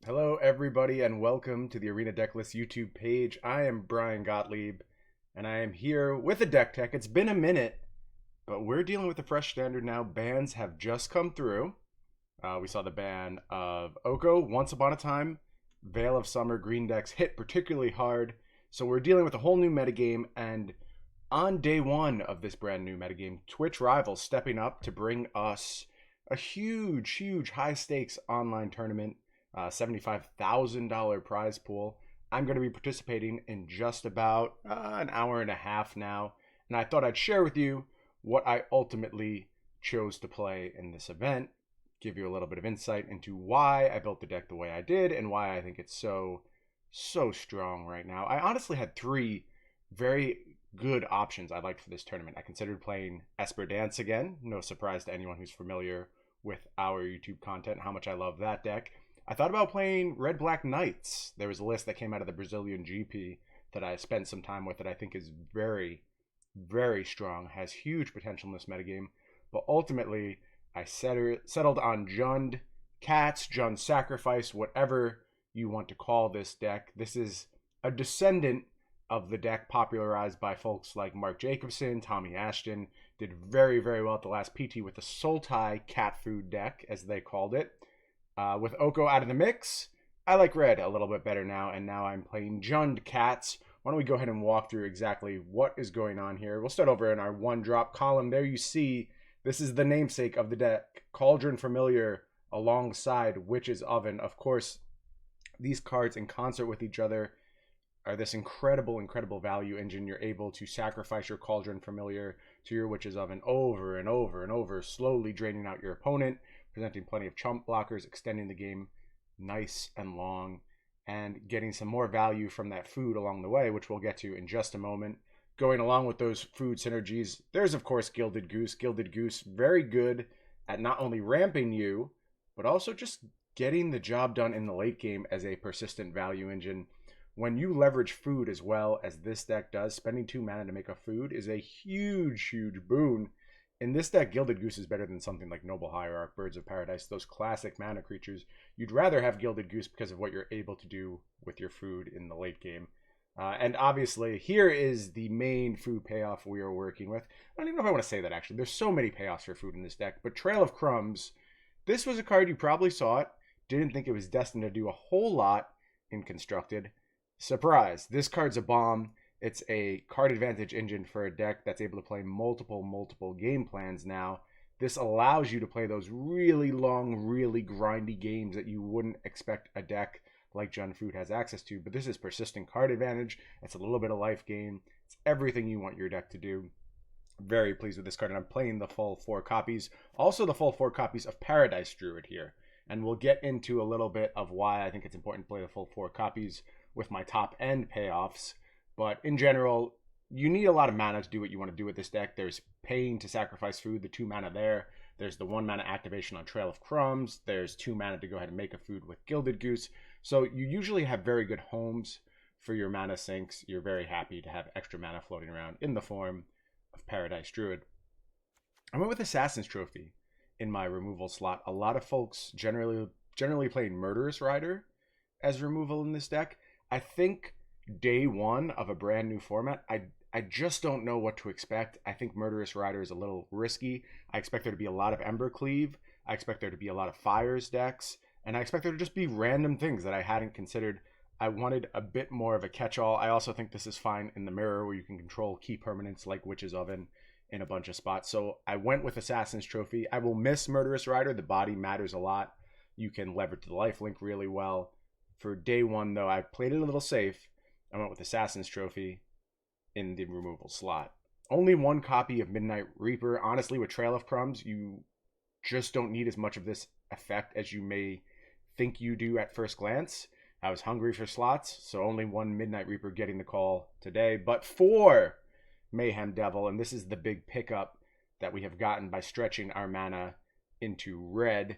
Hello, everybody, and welcome to the Arena Decklist YouTube page. I am Brian Gottlieb, and I am here with a deck tech. It's been a minute, but we're dealing with a fresh standard now. Bans have just come through. We saw the ban of Oko, Once Upon a Time, Veil of Summer, green decks hit particularly hard. So we're dealing with a whole new metagame, and on day one of this brand new metagame, Twitch Rivals stepping up to bring us a huge high-stakes online tournament. $75,000 prize pool. I'm going to be participating in just about an hour and a half now, and I thought I'd share with you what I ultimately chose to play in this event, give you a little bit of insight into why I built the deck the way I did and why I think it's so strong right now. I honestly had three very good options I liked for this tournament. I considered playing Esper Dance again, no surprise to anyone who's familiar with our YouTube content, how much I love that deck. I thought about playing Red Black Knights. There was a list that came out of the Brazilian GP that I spent some time with that I think is very strong, has huge potential in this metagame. But ultimately, I settled on JUND Cats, JUND Sacrifice, whatever you want to call this deck. This is a descendant of the deck popularized by folks like Mark Jacobson, Tommy Ashton. Did very well at the last PT with the Sultai cat food deck, as they called it. With Oko out of the mix, I like red a little bit better now, and now I'm playing JUND Cats. Why don't we go ahead and walk through exactly what is going on here. We'll start over in our one drop column. There you see, this is the namesake of the deck, Cauldron Familiar alongside Witch's Oven. Of course, these cards in concert with each other are this incredible value engine. You're able to sacrifice your Cauldron Familiar to your Witch's Oven over and over, slowly draining out your opponent, presenting plenty of chump blockers, extending the game nice and long, and getting some more value from that food along the way, which we'll get to in just a moment. Going along with those food synergies, there's of course Gilded Goose. Gilded Goose, very good at not only ramping you, but also just getting the job done in the late game as a persistent value engine. When you leverage food as well as this deck does, spending 2 mana to make a food is a huge boon. In this deck, Gilded Goose is better than something like Noble Hierarch, Birds of Paradise, those classic mana creatures. You'd rather have Gilded Goose because of what you're able to do with your food in the late game. And obviously, here is the main food payoff we are working with. I don't even know if I want to say that, actually. There's so many payoffs for food in this deck. But Trail of Crumbs, this was a card you probably saw it. Didn't think it was destined to do a whole lot in Constructed. Surprise, this card's a bomb. It's a card advantage engine for a deck that's able to play multiple game plans now. This allows you to play those really long, really grindy games that you wouldn't expect a deck like JUND Food has access to. But this is persistent card advantage. It's a little bit of life gain. It's everything you want your deck to do. Very pleased with this card, and I'm playing the full 4 copies. Also the full 4 copies of Paradise Druid here. And we'll get into a little bit of why I think it's important to play the full 4 copies with my top end payoffs. But in general, you need a lot of mana to do what you want to do with this deck. There's paying to sacrifice food, the 2 mana there. There's the 1 mana activation on Trail of Crumbs. There's 2 mana to go ahead and make a food with Gilded Goose. So you usually have very good homes for your mana sinks. You're very happy to have extra mana floating around in the form of Paradise Druid. I went with Assassin's Trophy in my removal slot. A lot of folks generally playing Murderous Rider as removal in this deck. I think day one of a brand new format, I just don't know what to expect. I think Murderous Rider is a little risky. I expect there to be a lot of Embercleave. I expect there to be a lot of Fires decks. And I expect there to just be random things that I hadn't considered. I wanted a bit more of a catch-all. I also think this is fine in the mirror where you can control key permanents like Witch's Oven in a bunch of spots. So I went with Assassin's Trophy. I will miss Murderous Rider. The body matters a lot. You can leverage the lifelink really well. For day one, though, I played it a little safe. I went with Assassin's Trophy in the removal slot. Only 1 copy of Midnight Reaper. Honestly, with Trail of Crumbs, you just don't need as much of this effect as you may think you do at first glance. I was hungry for slots, so only 1 Midnight Reaper getting the call today. But 4 Mayhem Devil, and this is the big pickup that we have gotten by stretching our mana into red.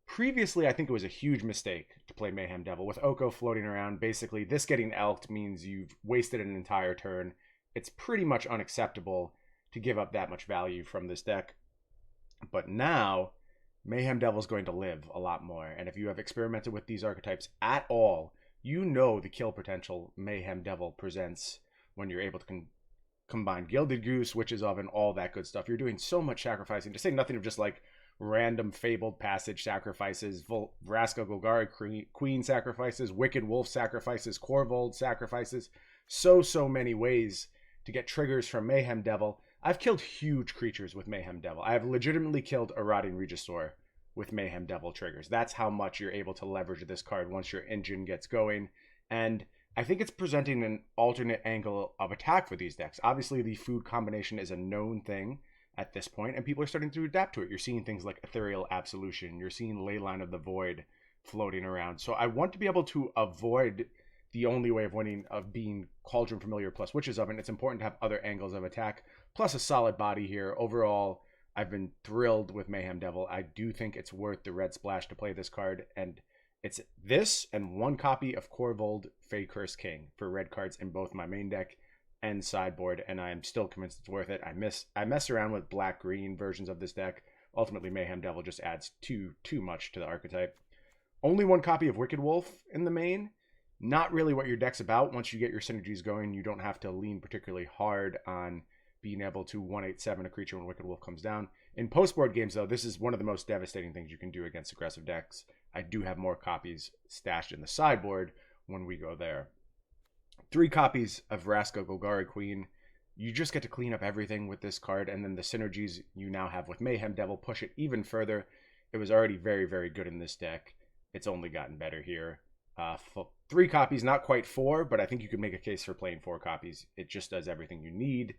Previously, I think it was a huge mistake to play Mayhem Devil. With Oko floating around, basically this getting elked means you've wasted an entire turn. It's pretty much unacceptable to give up that much value from this deck. But now, Mayhem Devil is going to live a lot more. And if you have experimented with these archetypes at all, you know the kill potential Mayhem Devil presents when you're able to combine Gilded Goose, Witch's Oven, all that good stuff. You're doing so much sacrificing, to say nothing of just like random Fabled Passage sacrifices, Vraska Golgari Queen sacrifices, Wicked Wolf sacrifices, Korvold sacrifices. So many ways to get triggers from Mayhem Devil. I've killed huge creatures with Mayhem Devil. I have legitimately killed a Rotting Regisaur with Mayhem Devil triggers. That's how much you're able to leverage this card once your engine gets going. And I think it's presenting an alternate angle of attack for these decks. Obviously, the food combination is a known thing at this point, and people are starting to adapt to it. You're seeing things like Ethereal Absolution. You're seeing Leyline of the Void floating around. So I want to be able to avoid the only way of winning of being Cauldron Familiar plus Witch's Oven. It's important to have other angles of attack, plus a solid body here. Overall, I've been thrilled with Mayhem Devil. I do think it's worth the red splash to play this card, and it's this and one copy of Korvold Fae-Cursed King for red cards in both my main deck and sideboard, and I'm still convinced it's worth it. I mess around with black-green versions of this deck. Ultimately, Mayhem Devil just adds too much to the archetype. Only one copy of Wicked Wolf in the main. Not really what your deck's about. Once you get your synergies going, you don't have to lean particularly hard on being able to 1/8/7 a creature when Wicked Wolf comes down. In post-board games, though, this is one of the most devastating things you can do against aggressive decks. I do have more copies stashed in the sideboard when we go there. 3 copies of Vraska Golgari Queen. You just get to clean up everything with this card, and then the synergies you now have with Mayhem Devil push it even further. It was already very good in this deck. It's only gotten better here. 3 copies, not quite 4, but I think you could make a case for playing 4 copies. It just does everything you need.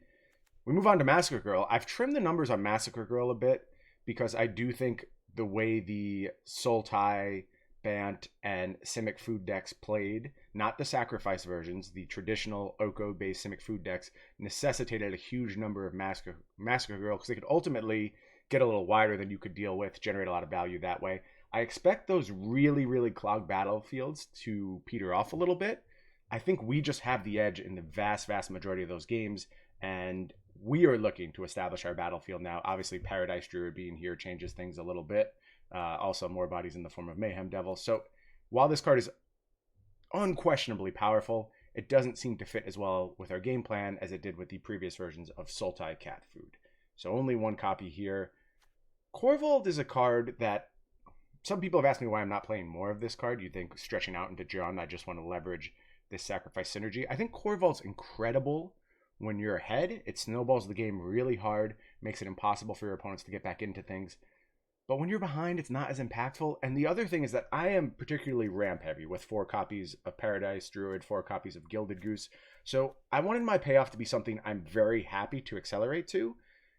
We move on to Massacre Girl. I've trimmed the numbers on Massacre Girl a bit because I do think the way the Sultai, Bant, and Simic food decks played, not the sacrifice versions, the traditional Oko-based Simic food decks, necessitated a huge number of Massacre Girl because they could ultimately get a little wider than you could deal with, generate a lot of value that way. I expect those really clogged battlefields to peter off a little bit. I think we just have the edge in the vast majority of those games, and we are looking to establish our battlefield now. Obviously, Paradise Druid being here changes things a little bit. Also, more bodies in the form of Mayhem Devil. So, while this card is unquestionably powerful, it doesn't seem to fit as well with our game plan as it did with the previous versions of Sultai Cat Food. So, only 1 copy here. Korvold is a card that some people have asked me why I'm not playing more of this card. You think stretching out into JUND, I just want to leverage this sacrifice synergy. I think Korvold's incredible when you're ahead. It snowballs the game really hard, makes it impossible for your opponents to get back into things. But when you're behind, it's not as impactful. And the other thing is that I am particularly ramp heavy with 4 copies of Paradise Druid, 4 copies of Gilded Goose. So I wanted my payoff to be something I'm very happy to accelerate to.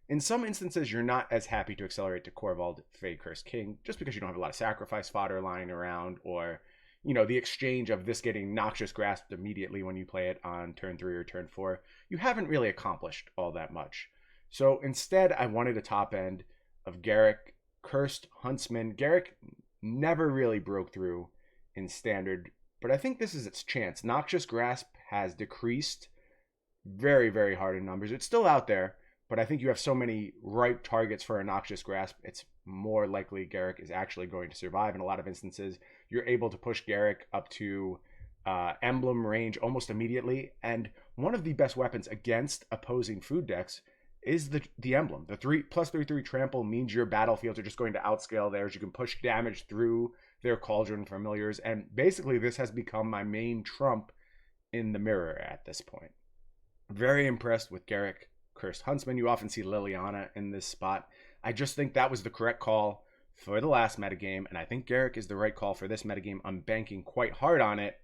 In some instances, you're not as happy to accelerate to Korvold Fae-Cursed King just because you don't have a lot of sacrifice fodder lying around, or, you know, the exchange of this getting Noxious Grasp immediately when you play it on turn 3 or turn 4. You haven't really accomplished all that much. So instead, I wanted a top end of Garruk, Cursed, Huntsman. Garruk never really broke through in Standard, but I think this is its chance. Noxious Grasp has decreased very hard in numbers. It's still out there, but I think you have so many ripe targets for a Noxious Grasp, it's more likely Garruk is actually going to survive. In a lot of instances, you're able to push Garruk up to emblem range almost immediately, and one of the best weapons against opposing food decks is the emblem. The 3/3/3 trample means your battlefields are just going to outscale theirs. You can push damage through their Cauldron Familiars, and basically this has become my main trump in the mirror at this point. Very impressed with Garruk, Cursed, Huntsman. You often see Liliana in this spot. I just think that was the correct call for the last metagame, and I think Garruk is the right call for this metagame. I'm banking quite hard on it.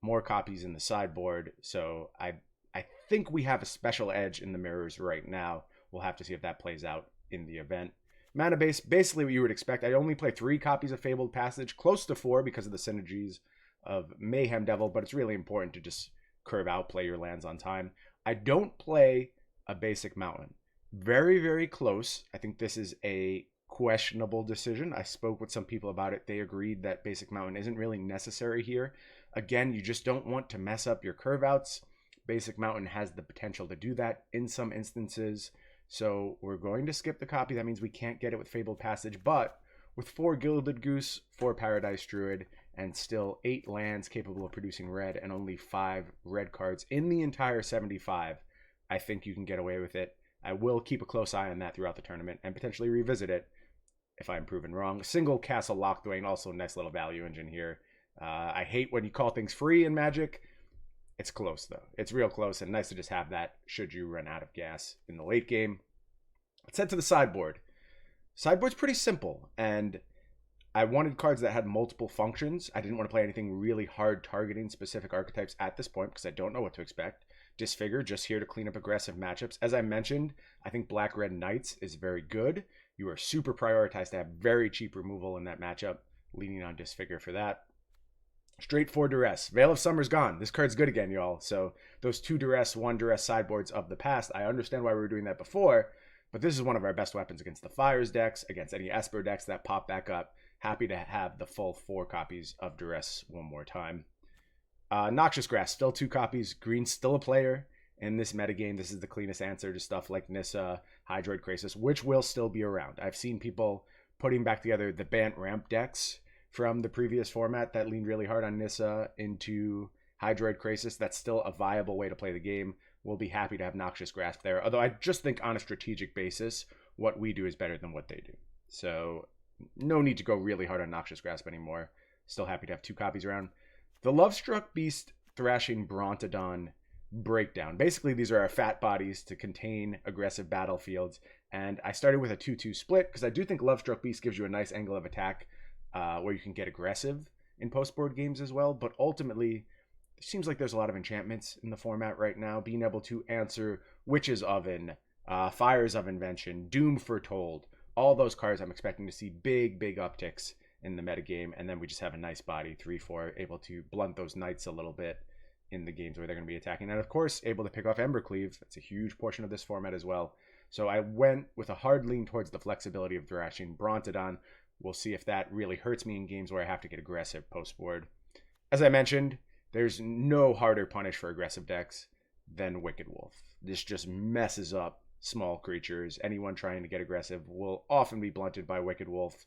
More copies in the sideboard, so I think we have a special edge in the mirrors right now. We'll have to see if that plays out in the event. Mana base, basically what you would expect. I only play 3 copies of Fabled Passage, close to 4 because of the synergies of Mayhem Devil, but it's really important to just curve out, play your lands on time. I don't play a basic mountain. Very close. I think this is a questionable decision. I spoke with some people about it. They agreed that basic mountain isn't really necessary here. Again, you just don't want to mess up your curve outs. Basic mountain has the potential to do that in some instances. So we're going to skip the copy. That means we can't get it with Fabled Passage, but with 4 Gilded Goose, 4 Paradise Druid, and still 8 lands capable of producing red and only 5 red cards in the entire 75, I think you can get away with it. I will keep a close eye on that throughout the tournament and potentially revisit it if I'm proven wrong. Single Castle Locthwain, also a nice little value engine here. I hate when you call things free in Magic. It's close, though. It's real close, and nice to just have that should you run out of gas in the late game. Let's head to the sideboard. Sideboard's pretty simple, and I wanted cards that had multiple functions. I didn't want to play anything really hard targeting specific archetypes at this point because I don't know what to expect. Disfigure, just here to clean up aggressive matchups. As I mentioned, I think Black-Red Knights is very good. You are super prioritized to have very cheap removal in that matchup, leaning on Disfigure for that. Straight for Duress. Veil of Summer's gone. This card's good again, y'all. So those 2 Duress, 1 Duress sideboards of the past, I understand why we were doing that before, but this is one of our best weapons against the Fires decks, against any Esper decks that pop back up. Happy to have the full 4 copies of Duress one more time. Noxious Grasp, still 2 copies. Green's still a player in this metagame. This is the cleanest answer to stuff like Nissa, Hydroid Krasis, which will still be around. I've seen people putting back together the Bant Ramp decks from the previous format that leaned really hard on Nissa into Hydroid Krasis. That's still a viable way to play the game. We'll be happy to have Noxious Grasp there. Although I just think on a strategic basis, what we do is better than what they do. So no need to go really hard on Noxious Grasp anymore. Still happy to have 2 copies around. The Lovestruck Beast Thrashing Brontodon breakdown. Basically, these are our fat bodies to contain aggressive battlefields. And I started with a 2-2 split because I do think Lovestruck Beast gives you a nice angle of attack where you can get aggressive in post-board games as well. But ultimately, it seems like there's a lot of enchantments in the format right now. Being able to answer Witch's Oven, Fires of Invention, Doom Foretold, all those cards I'm expecting to see big upticks in the metagame, and then we just have a nice body, 3-4, able to blunt those knights a little bit in the games where they're going to be attacking. And of course, able to pick off Embercleave. That's a huge portion of this format as well. So I went with a hard lean towards the flexibility of Thrashing Brontodon. We'll see if that really hurts me in games where I have to get aggressive post-board. As I mentioned, there's no harder punish for aggressive decks than Wicked Wolf. This just messes up small creatures. Anyone trying to get aggressive will often be blunted by Wicked Wolf.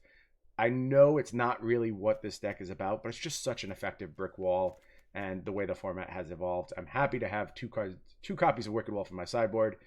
I know it's not really what this deck is about, but it's just such an effective brick wall, and the way the format has evolved. I'm happy to have 2 copies of Wicked Wolf in my sideboard,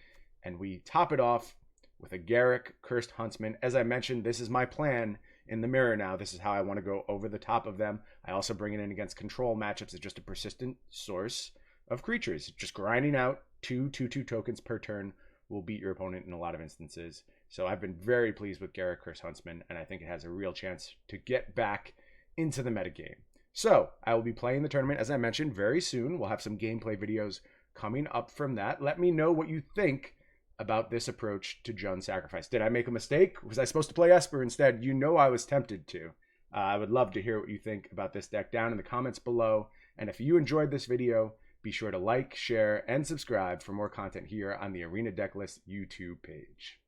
and we top it off with a Garruk Cursed Huntsman. As I mentioned, this is my plan in the mirror now. This is how I want to go over the top of them. I also bring it in against control matchups as just a persistent source of creatures. Just grinding out 2/2/2 tokens per turn will beat your opponent in a lot of instances. So I've been very pleased with Garruk Cursed Huntsman, and I think it has a real chance to get back into the metagame. So I will be playing the tournament, as I mentioned, very soon. We'll have some gameplay videos coming up from that. Let me know what you think about this approach to JUND Sacrifice. Did I make a mistake? Was I supposed to play Esper instead? You know I was tempted to. I would love to hear what you think about this deck down in the comments below. And if you enjoyed this video, be sure to like, share, and subscribe for more content here on the Arena Decklist YouTube page.